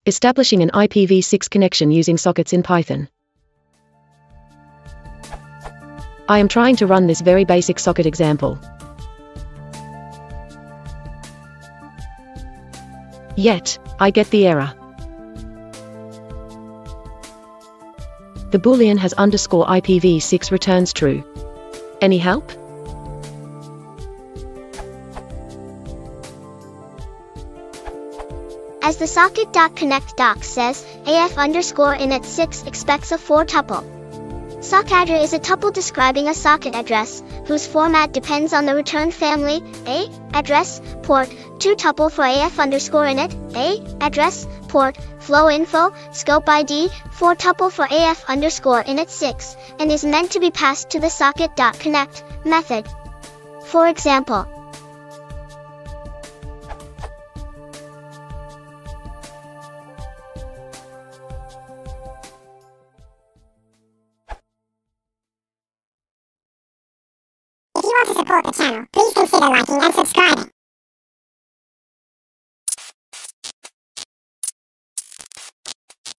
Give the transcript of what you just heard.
Establishing an IPv6 connection using sockets in Python. I am trying to run this very basic socket example. Yet, I get the error. The boolean has underscore IPv6 returns true. Any help? As the socket.connect doc says, AF_init6 expects a 4-tuple. Sockaddr is a tuple describing a socket address, whose format depends on the return family, A, address, port, 2-tuple for AF_init, A, address, port, flow info, scope ID, 4-tuple for AF_init6, and is meant to be passed to the socket.connect method. For example, if you want to support the channel, please consider liking and subscribing.